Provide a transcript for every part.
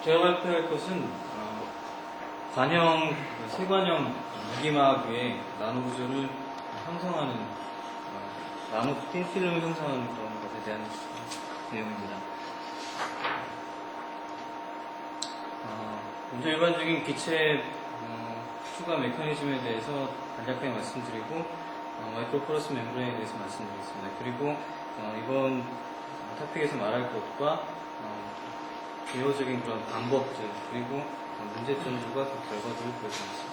제가 발표할 것은 관형, 세관형 무기막 위에 나노 구조를 형성하는 나노 틴 필름을 형성하는 그런 것에 대한 내용입니다. 먼저 일반적인 기체 추가 메커니즘에 대해서 간략하게 말씀드리고 마이크로포러스 멤브레인에 대해서 말씀드리겠습니다. 그리고 이번 토픽에서 말할 것과 기호적인 그런 방법들 그리고 문제점들과 그 결과들을 보여드리겠습니다.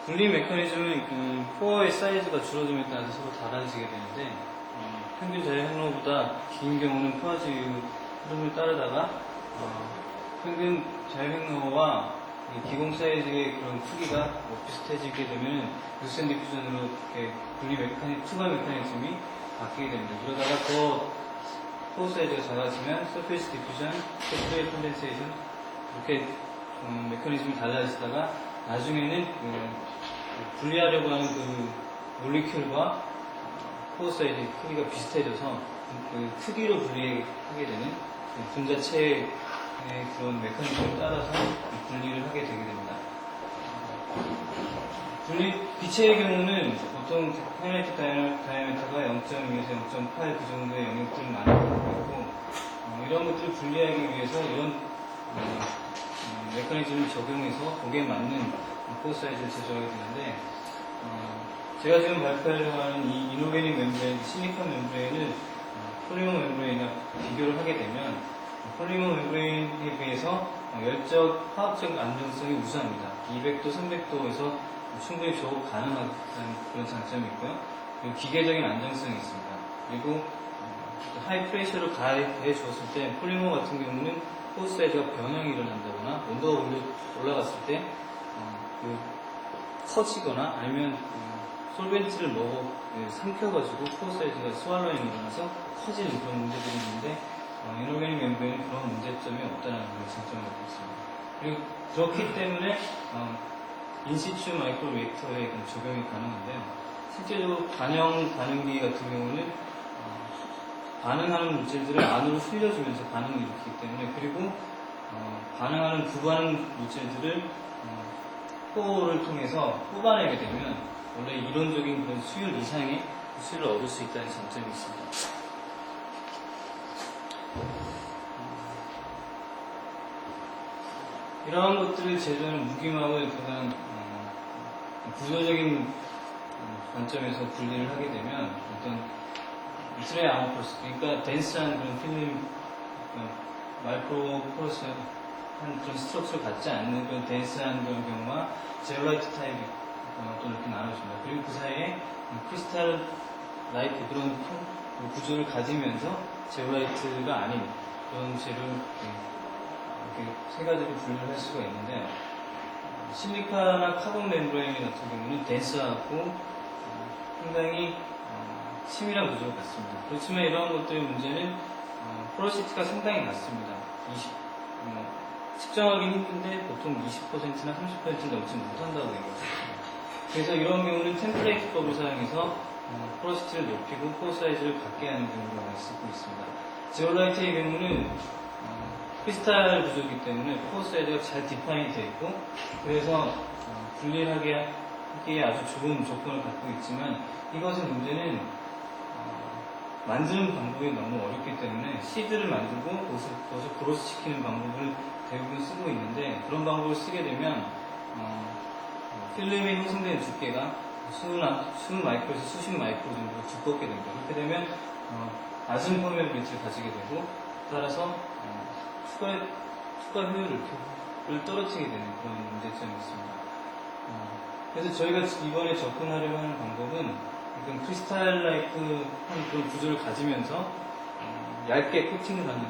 분리 메커니즘은 코어의 사이즈가 줄어듦에 따라서 서로 달라지게 되는데 평균 자유 횡로보다 긴 경우는 포화지 흐름을 따르다가 평균 자유 횡로와 기공 사이즈의 그런 크기가 비슷해지게 되면 루센 디퓨전으로 이렇게 추가 메커니즘이 바뀌게 됩니다. 그러다가 더 코어 사이즈가 작아지면 서페이스 디퓨전, 텍스처일 콘덴세이션 이렇게 메커니즘이 달라지다가 나중에는 분리하려고 하는 그 몰리큘과 코어 사이즈 크기가 비슷해져서 그 크기로 분리하게 되는 분자체의 그런 메커니즘을 따라서 분리를 하게 되게 됩니다. 기체의 경우는 보통 파이나이트 다이아미터가 0.2에서 0.8 그 정도의 영역들을 나누고 있고 이런 것들을 분리하기 위해서 이런 메커니즘을 적용해서 거기에 맞는 코어 사이즈를 제조하게 되는데 제가 지금 발표하려고 하는 이 이노베닉 멤브레인, 실리콘 멤브레인을 폴리머 멤브레인이랑 비교를 하게 되면 폴리머 멤브레인에 비해서 열적, 화학적 안정성이 우수합니다. 200도, 300도에서 충분히 조업 가능한 그런 장점이 있고요. 그리고 기계적인 안정성이 있습니다. 그리고 하이 프레셔로 가해 주었을 때 폴리머 같은 경우는 코어 사이즈가 변형이 일어난다거나 온도가 올라갔을 때 커지거나 아니면 솔벤트를 삼켜가지고 코어 사이즈가 스왈로잉이 일어나서 커지는 그런 문제들이 있는데 이노베닉 멤브레인은 그런 문제점이 없다는 그런 장점을 갖고 있습니다. 그리고 그렇기 때문에 인시추 마이크로 리액터에 적용이 가능한데요. 실제로 반영 반응기 같은 경우는 반응하는 물질들을 안으로 흘려주면서 반응을 일으키기 때문에 그리고 반응하는 부반응 물질들을 코어를 통해서 뽑아내게 되면 원래 이론적인 그런 수율 이상의 수율을 얻을 수 있다는 장점이 있습니다. 이러한 것들을 제조하는 무기막을 가장 구조적인 관점에서 분리를 하게 되면 어떤 이스라엘 아모포러스, 그러니까 덴스한 그런 필름, 마이크로포러스 한 그런 스트럭처를 갖지 않는 그런 덴스한 그런 경우와 제로라이트 타입이 또 이렇게 나눠집니다. 그리고 그 사이에 크리스탈 라이트 그런 구조를 가지면서 제로라이트가 아닌 그런 재를 이렇게 세 가지로 분류를 할 수가 있는데 실리카나 카본 멤브레인 같은 경우는 덴스하고 상당히 치밀한 구조가 같습니다. 그렇지만 이러한 것들의 문제는 포러시티가 상당히 낮습니다. 측정하기 힘든데 보통 20%나 30% 넘지 못한다고 얘기했습니다. 그래서 이런 경우는 템플레이트법을 사용해서 포러시티를 높이고 코어 사이즈를 갖게 하는 경우가 많이 쓰고 있습니다. 제로라이트의 경우는 크리스탈 구조이기 때문에 코어 사이즈가 잘 디파인이 되어 있고 그래서 분리를 하기에 아주 좋은 조건을 갖고 있지만 이것의 문제는 만드는 방법이 너무 어렵기 때문에 시드를 만들고 그것을 그로스 시키는 방법을 대부분 쓰고 있는데 그런 방법을 쓰게 되면 필름이 형성되는 두께가 수 마이크로에서 수십 마이크로 정도 두껍게 됩니다. 그렇게 되면 낮은 퍼메어빌리티를 가지게 되고 따라서 추가 효율을 떨어뜨리게 되는 그런 문제점이 있습니다. 그래서 저희가 이번에 접근하려고 하는 방법은 크리스탈 라이크 한 그런 구조를 가지면서 얇게 코팅을 하는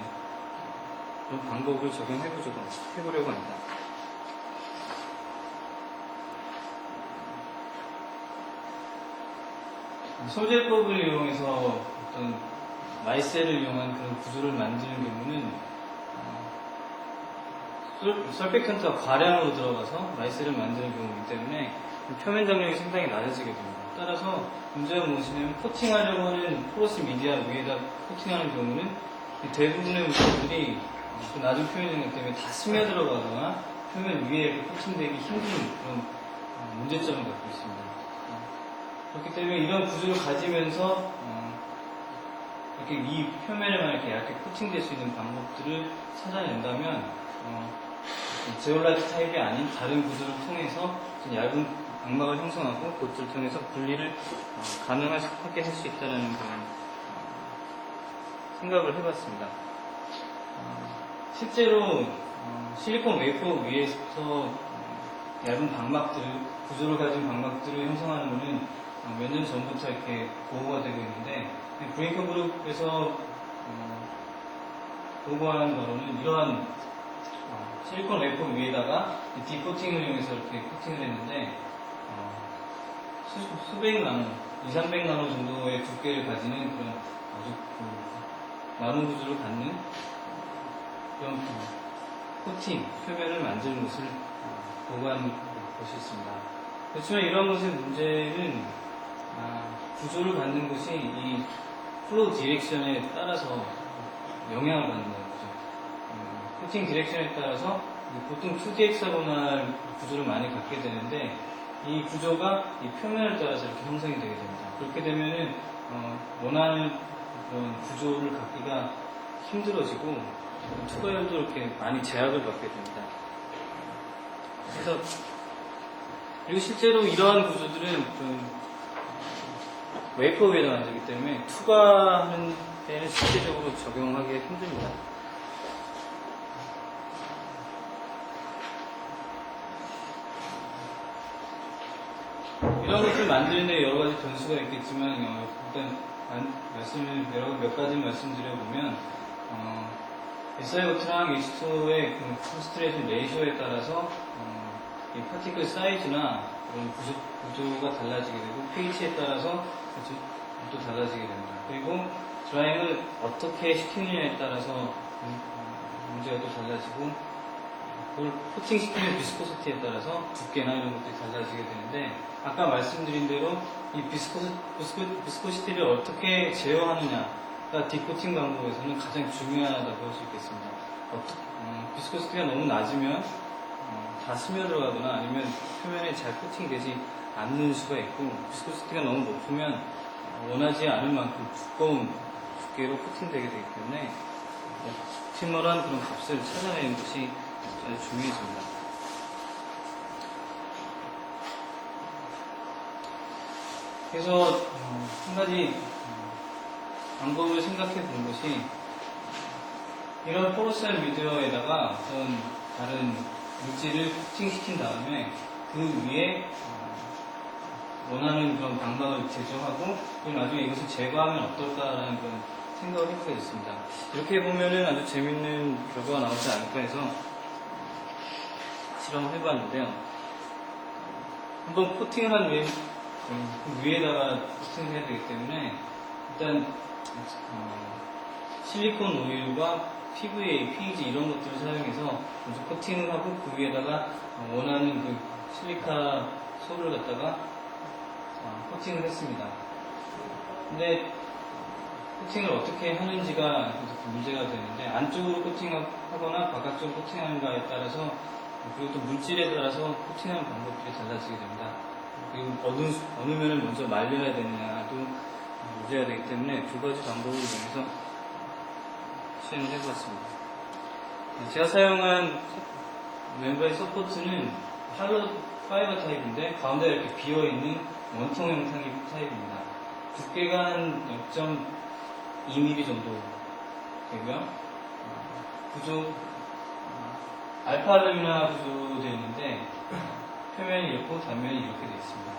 그런 방법을 적용해보려고 합니다. 소재법을 이용해서 어떤 마이셀을 이용한 그런 구조를 만드는 경우는 설펙턴트가 과량으로 들어가서 마이셀을 만드는 경우이기 때문에 표면 장력이 상당히 낮아지게 됩니다. 따라서 문제가 무엇이냐면 코팅하려고 하는 포러스 미디어 위에다 코팅하는 경우는 대부분의 물질들이 그 낮은 표면 능력 때문에 다 스며들어가거나 표면 위에 이렇게 코팅되기 힘든 그런 문제점을 갖고 있습니다. 그렇기 때문에 이런 구조를 가지면서 이렇게 이 표면에만 이렇게 얇게 코팅될 수 있는 방법들을 찾아낸다면 제올라이트 타입이 아닌 다른 구조를 통해서 얇은 망막을 형성하고 그것들을 통해서 분리를 가능하게 할 수 있다는 그런 생각을 해봤습니다. 실제로 실리콘 웨이퍼 위에서 얇은 방막들을 구조를 가진 방막들을 형성하는 것은 몇 년 전부터 이렇게 보고가 되고 있는데 브레이커 그룹에서 보고하는 바로는 이러한 실리콘 웨이퍼 위에다가 디코팅을 이용해서 이렇게 코팅을 했는데 수백 나노, 200~300 나노 정도의 두께를 가지는 그런 아주 나노 구조를 갖는 그런 코팅, 표면을 만드는 것을 보고한 것이 있습니다. 그렇지만 이런 것의 문제는 구조를 갖는 것이 이 플로우 디렉션에 따라서 영향을 받는 거죠. 코팅 디렉션에 따라서 보통 2D 헥사고널 구조를 많이 갖게 되는데 이 구조가 이 표면을 따라서 이렇게 형성이 되게 됩니다. 그렇게 되면은 원하는 그런 구조를 갖기가 힘들어지고 투과율도 이렇게 많이 제약을 받게 됩니다. 그래서 그리고 실제로 이러한 구조들은 웨이퍼 위에다 만들기 때문에 투과하는 데는 실제적으로 적용하기 힘듭니다. 이런 것을 만드는 데 여러 가지 변수가 있겠지만 일단 몇 가지 말씀드려보면 SiO2랑 H2의 그 콘스트레이션 레이쇼에 따라서 이 파티클 사이즈나 그런 구조가 달라지게 되고 pH에 따라서 또 달라지게 됩니다. 그리고 드라잉을 어떻게 시키느냐에 따라서 문제가 또 달라지고 그걸 코팅 시키는 비스코시티에 따라서 두께나 이런 것들이 달라지게 되는데 아까 말씀드린 대로 이 비스코시티를 어떻게 제어하느냐가 디코팅 방법에서는 가장 중요하다고 할 수 있겠습니다. 비스코시티가 너무 낮으면 다 스며들어가거나 아니면 표면에 잘 코팅되지 않는 수가 있고 비스코시티가 너무 높으면 원하지 않을 만큼 두꺼운 두께로 코팅되게 되기 때문에 옵티멀한 그런 값을 찾아내는 것이 아주 중요해집니다. 그래서 한 가지 방법을 생각해 본 것이 이런 포러스한 미디어에다가 어떤 다른 물질을 코팅시킨 다음에 그 위에 원하는 그런 방법을 제조하고 그리고 나중에 이것을 제거하면 어떨까라는 그런 생각을 해보게 됐습니다. 이렇게 보면은 아주 재밌는 결과가 나오지 않을까 해서 실험을 해봤는데요. 한번 코팅을 한 위에다가 코팅을 해야 되기 때문에 일단 실리콘 오일과 PVA, PEG 이런 것들을 사용해서 먼저 코팅을 하고 그 위에다가 원하는 그 실리카 솔을 갖다가 코팅을 했습니다. 근데 코팅을 어떻게 하는지가 문제가 되는데 안쪽으로 코팅하거나 바깥쪽으로 코팅하는가에 따라서 그리고 또 물질에 따라서 코팅하는 방법들이 달라지게 됩니다. 그리고 어느 면을 먼저 말려야 되느냐도 문제가 되기 때문에 두 가지 방법을 이용해서 시연을 해보았습니다. 제가 사용한 멤버의 서포트는 할로 파이버 타입인데 가운데 이렇게 비어있는 원통형 타입입니다. 두께가 한 0.2mm 정도 되고요. 구조 알파알루미나 구조되어 있는데 표면이 이렇고 단면이 이렇게 되어 있습니다.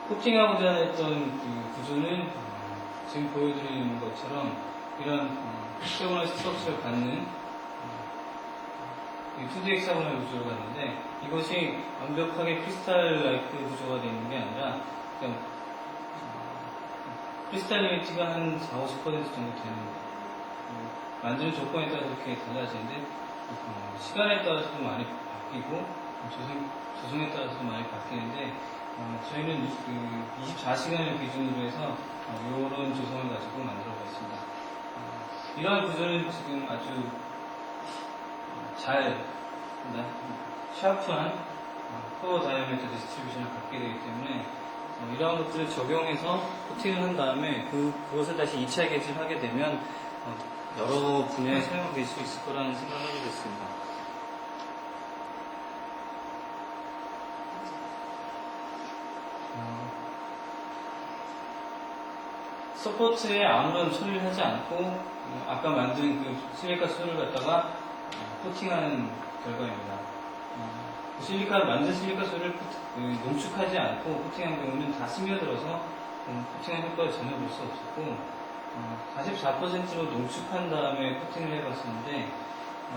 코팅하고자 했던 그 구조는 지금 보여드리는 것처럼 이런 헥사고널 스트럭처를 갖는 2D 헥사고널 구조를 갖는데 이것이 완벽하게 크리스탈 라이크 구조가 되어 있는 게 아니라 그냥 크리스탈리티가 한 40~50% 정도 되는 만드는 조건에 따라서 이렇게 달라지는데 시간에 따라서도 많이 바뀌고 조성에 따라서도 많이 바뀌는데 저희는 24시간을 기준으로 해서 이런 조성을 가지고 만들어가 있습니다. 이러한 구조는 지금 아주 잘 샤프한 파워 다이아미터 디스트리뷰션을 갖게 되기 때문에 이러한 것들을 적용해서 코팅을 한 다음에 그것을 다시 2차 개질하게 되면 여러 분야에 사용될 수 있을 거라는 생각을 하게 됐습니다. 서포트에 아무런 처리를 하지 않고 아까 만든 그 실리카 솔을 갖다가 코팅하는 결과입니다. 만든 실리카 솔을 농축하지 않고 코팅한 경우는 다 스며들어서 코팅한 효과를 전혀 볼 수 없었고 44%로 농축한 다음에 코팅을 해봤었는데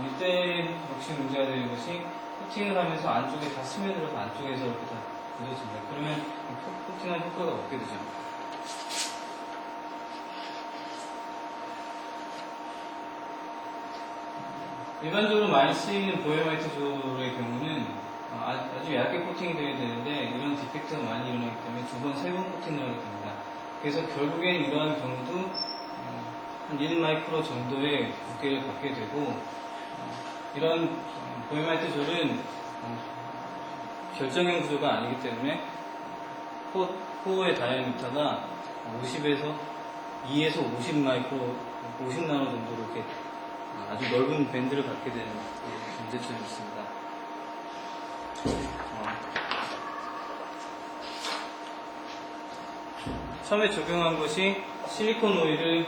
이때 역시 문제가 되는 것이 코팅을 하면서 안쪽에 다 스며들어서 안쪽에서 이렇게 다 묻어집니다. 그러면 코팅한 효과가 없게 되죠. 일반적으로 많이 쓰이는 보헤마이트 조의 경우는 아주 얇게 코팅이 되어야 되는데 이런 디펙트가 많이 일어나기 때문에 2번, 3번 코팅을 하게 됩니다. 그래서 결국엔 이러한 경우도 한 1마이크로 정도의 두께를 갖게 되고 이런 보헤마이트 졸은 결정형 구조가 아니기 때문에 코어의 다이아미터가 2에서 50마이크로 50나노 정도로 이렇게 아주 넓은 밴드를 갖게 되는 문제점이 있습니다. 처음에 적용한 것이 실리콘 오일을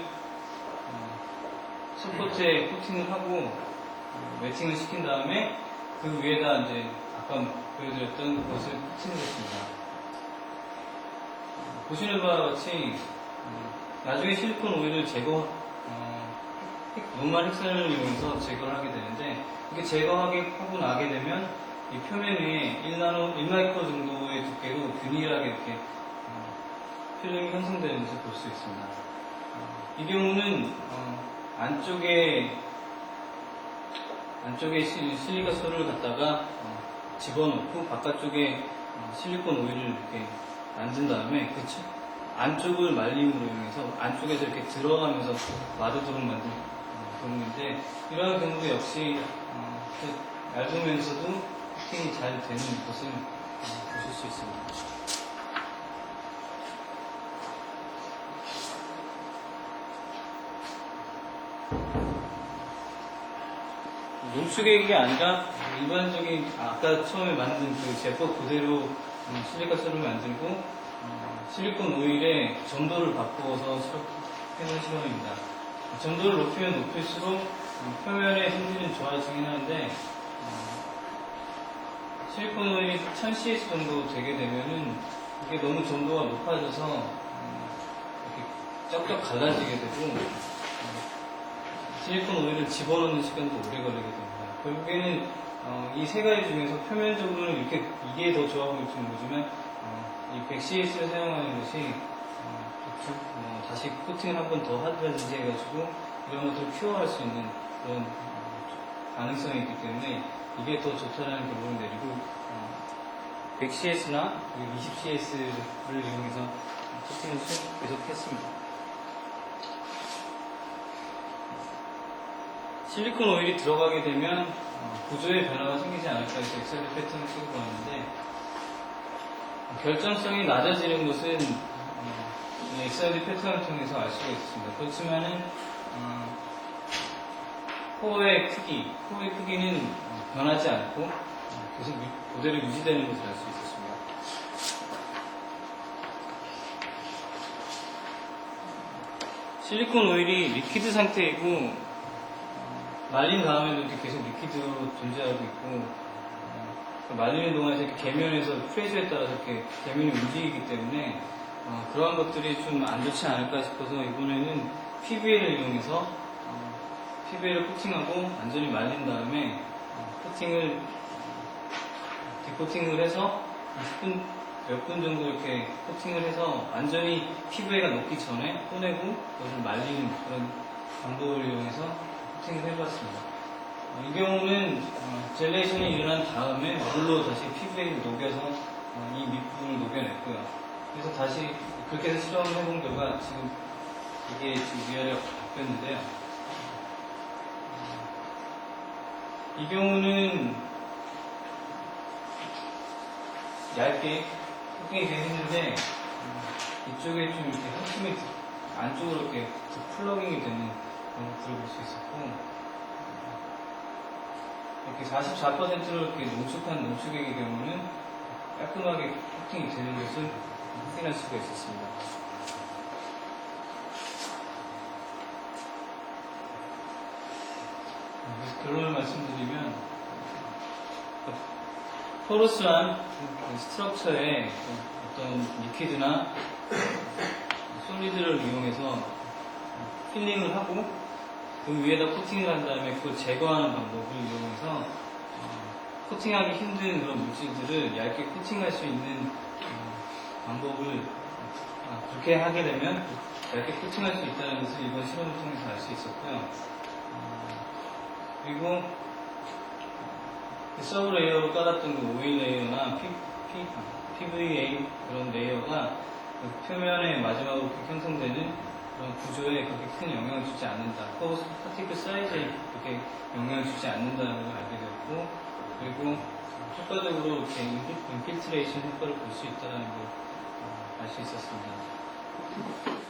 서포트에 코팅을 하고 매칭을 시킨 다음에 그 위에다 이제 아까 보여드렸던 것을 코팅을 했습니다. 보시는 바와 같이 나중에 실리콘 오일을 노말 핵산을 이용해서 제거를 하게 되는데 이렇게 제거하고 나게 되면 이 표면에 1마이크로 정도의 두께로 균일하게 이렇게 필름이 형성되는 것을 볼 수 있습니다. 이 경우는 안쪽에 실리카 솔을 갖다가 집어넣고 바깥쪽에 실리콘 오일을 이렇게 만든 다음에 그 안쪽을 말림으로 이용해서 안쪽에서 이렇게 들어가면서 마르도록 만든 경우인데 이러한 경우도 역시 얇으면서도 코팅이 잘 되는 것을 보실 수 있습니다. 농축액이 아니라 일반적인 아까 처음에 만든 그 제법 그대로 실리카 솔을 만들고 실리콘 오일에 점도를 바꾸어서 해놓은 실험입니다. 점도를 높이면 높일수록 표면의 성질은 좋아지긴 하는데 실리콘 오일이 1000cs 정도 되게 되면은 이게 너무 점도가 높아져서 이렇게 쩍쩍 갈라지게 되고 실리콘 오일을 집어넣는 시간도 오래 걸리게 됩니다. 결국에는 이 세 가지 중에서 표면적으로는 이게 더 좋아 보일지는 모르지만 이 100CS를 사용하는 것이 다시 코팅을 한 번 더 하든지 해가지고 이런 것들을 큐어할 수 있는 그런 가능성이 있기 때문에 이게 더 좋다라는 결론을 내리고 100CS나 20CS를 이용해서 코팅을 계속했습니다. 실리콘 오일이 들어가게 되면 구조의 변화가 생기지 않을까 해서 엑셀 패턴을 찍어 보았는데 결정성이 낮아지는 것은 XRD 패턴을 통해서 알 수가 있습니다. 그렇지만은 코어의 크기는 변하지 않고 계속 그대로 유지되는 것을 알 수 있었습니다. 실리콘 오일이 리퀴드 상태이고 말린 다음에도 이렇게 계속 리퀴드로 존재하고 있고 말리는 동안에 이렇게 계면에서 프레셔에 따라서 이렇게 계면이 움직이기 때문에 그러한 것들이 좀 안 좋지 않을까 싶어서 이번에는 PVA를 이용해서 PVA를 코팅하고 완전히 말린 다음에 디코팅을 해서 몇 분 정도 이렇게 코팅을 해서 완전히 PVA가 녹기 전에 꺼내고 그것을 말리는 그런 방법을 이용해서 코팅을 해봤습니다. 이 경우는 젤레이션이 일어난 다음에 물로 다시 피부에 녹여서 이 밑부분을 녹여냈고요. 그래서 다시 그렇게 해서 실험을 해본 결과 지금 이게 지금 위아래가 바뀌었는데요. 이 경우는 얇게 코팅이 되어 있는데 이쪽에 좀 이렇게 흠집이 안쪽으로 이렇게 플러깅이 되는 그런 것들을 볼 수 있었고, 이렇게 44%로 이렇게 농축한 농축액의 경우는 깔끔하게 코팅이 되는 것을 확인할 수가 있었습니다. 결론을 말씀드리면, 포러스한 스트럭처에 어떤 리퀴드나 솔리드를 이용해서 필링을 하고 그 위에다 코팅을 한 다음에 그걸 제거하는 방법을 이용해서 코팅하기 힘든 그런 물질들을 얇게 코팅할 수 있는 방법을 그렇게 하게 되면 얇게 코팅할 수 있다는 것을 이번 실험을 통해서 알 수 있었고요. 그리고 서브 레이어로 깔았던 그 오일 레이어나 PVA 그런 레이어가 그 표면에 마지막으로 형성되는 그런 구조에 그렇게 큰 영향을 주지 않는다. 파티클 사이즈에 그렇게 영향을 주지 않는다는 걸 알게 되었고, 그리고 효과적으로 이렇게 인필트레이션 효과를 볼 수 있다는 걸 알 수 있었습니다.